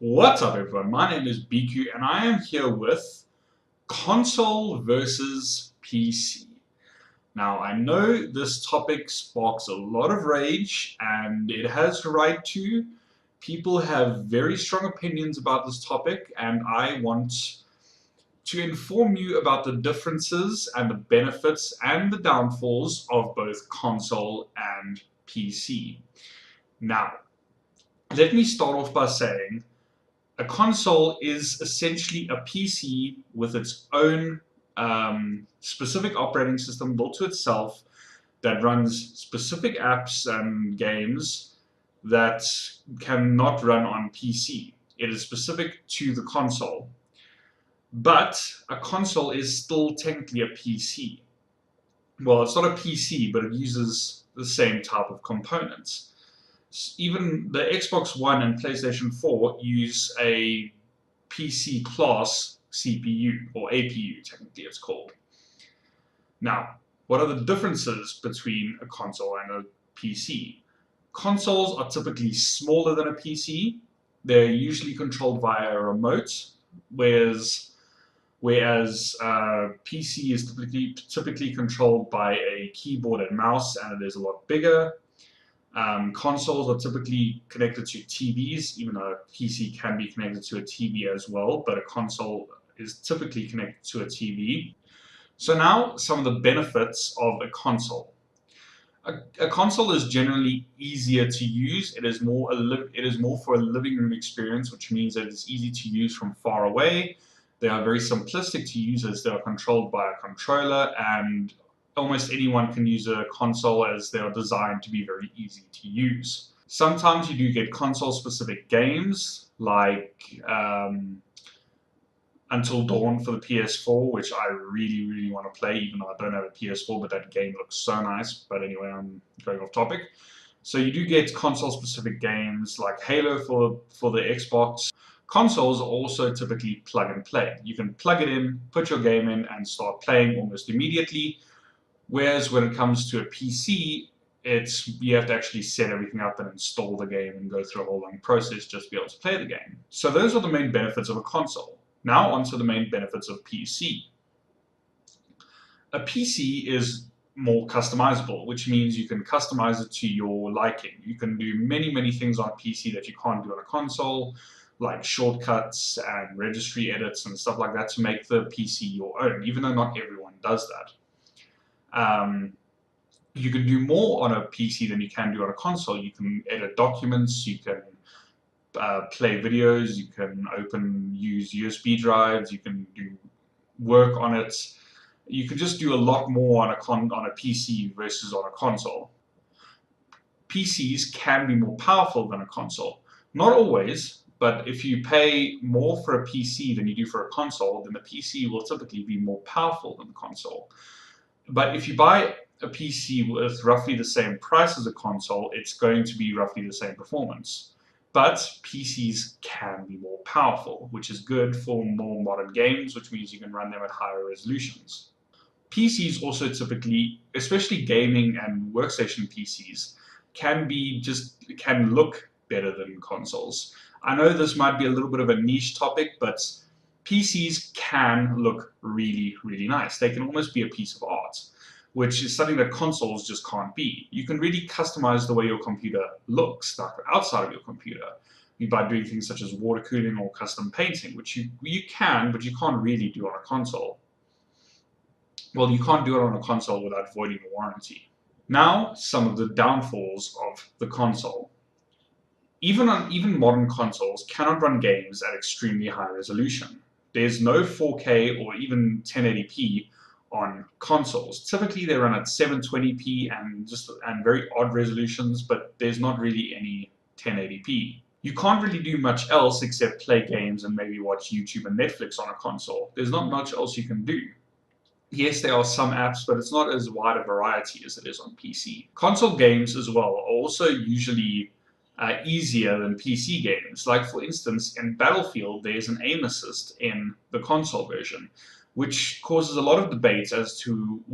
What's up, everyone? My name is BQ and I am here with console versus PC. Now, I know this topic sparks a lot of rage and it has right to. People have very strong opinions about this topic, and I want to inform you about the differences and the benefits and the downfalls of both console and PC. Now, let me start off by saying a console is essentially a PC with its own specific operating system built to itself that runs specific apps and games that cannot run on PC. It is specific to the console. But a console is still technically a PC. Well, it's not a PC, but it uses the same type of components. Even the Xbox One and PlayStation 4 use a PC class CPU, or APU technically it's called. Now, what are the differences between a console and a PC? Consoles are typically smaller than a PC. They're usually controlled via a remote, whereas PC is typically controlled by a keyboard and mouse, and it is a lot bigger. Consoles are typically connected to TVs, even though a PC can be connected to a TV as well, but a console is typically connected to a TV. So now, some of the benefits of a console. A console is generally easier to use. It is more for a living room experience, which means that it's easy to use from far away. They are very simplistic to use as they are controlled by a controller, and almost anyone can use a console as they are designed to be very easy to use. Sometimes you do get console-specific games like Until Dawn for the PS4, which I really want to play, even though I don't have a PS4, but that game looks so nice. But anyway, I'm going off topic. So you do get console-specific games like Halo for the Xbox. Consoles are also typically plug and play. You can plug it in, put your game in, and start playing almost immediately. Whereas when it comes to a PC, you have to actually set everything up and install the game and go through a whole long process just to be able to play the game. So those are the main benefits of a console. Now on to the main benefits of PC. A PC is more customizable, which means you can customize it to your liking. You can do many things on PC that you can't do on a console, like shortcuts and registry edits and stuff like that, to make the PC your own, even though not everyone does that. You can do more on a PC than you can do on a console. You can edit documents, you can play videos, you can use USB drives, you can do work on it. You can just do a lot more on a PC versus on a console. PCs can be more powerful than a console. Not always, but if you pay more for a PC than you do for a console, then the PC will typically be more powerful than the console. But if you buy a PC with roughly the same price as a console, it's going to be roughly the same performance. But PCs can be more powerful, which is good for more modern games, which means you can run them at higher resolutions. PCs also typically, especially gaming and workstation PCs, can look better than consoles. I know this might be a little bit of a niche topic, but PCs can look really nice. They can almost be a piece of art, which is something that consoles just can't be. You can really customize the way your computer looks, like outside of your computer, by doing things such as water cooling or custom painting, which you can, but you can't really do on a console. Well, you can't do it on a console without voiding a warranty. Now, some of the downfalls of the console. Even modern consoles cannot run games at extremely high resolution. There's no 4K or even 1080p on consoles. Typically they run at 720p and very odd resolutions, but there's not really any 1080p. You can't really do much else except play games and maybe watch YouTube and Netflix on a console. There's not much else you can do. Yes, there are some apps, but it's not as wide a variety as it is on PC. Console games as well are also usually easier than PC games. Like, for instance, in Battlefield, there's an aim assist in the console version, which causes a lot of debate as to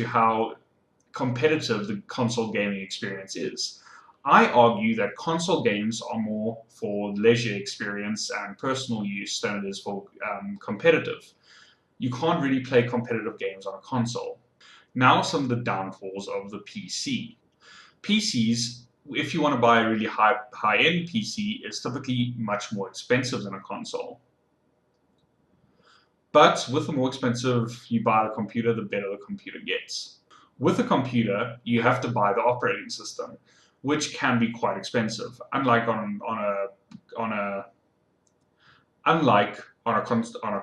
how competitive the console gaming experience is. I argue that console games are more for leisure experience and personal use than it is for competitive. You can't really play competitive games on a console. Now some of the downfalls of the PC. PCs, if you want to buy a really high-end PC, it's typically much more expensive than a console. But with the more expensive you buy the computer, the better the computer gets. With a computer, you have to buy the operating system, which can be quite expensive. Unlike on a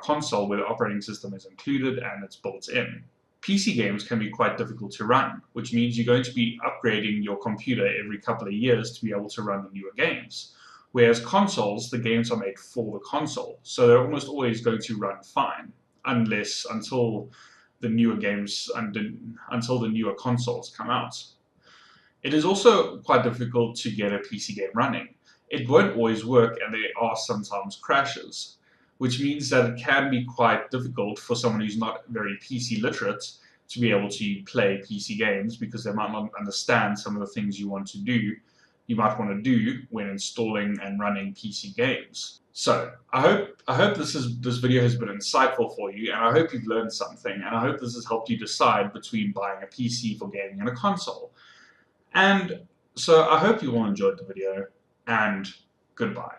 console where the operating system is included and it's built in. PC games can be quite difficult to run, which means you're going to be upgrading your computer every couple of years to be able to run the newer games. Whereas consoles, the games are made for the console, so they're almost always going to run fine, until the newer consoles come out. It is also quite difficult to get a PC game running. It won't always work, and there are sometimes crashes, which means that it can be quite difficult for someone who's not very PC literate to be able to play PC games, because they might not understand some of the things you want to do when installing and running PC games. So I hope this video has been insightful for you, and I hope you've learned something, and I hope this has helped you decide between buying a PC for gaming and a console. And so I hope you all enjoyed the video, and goodbye.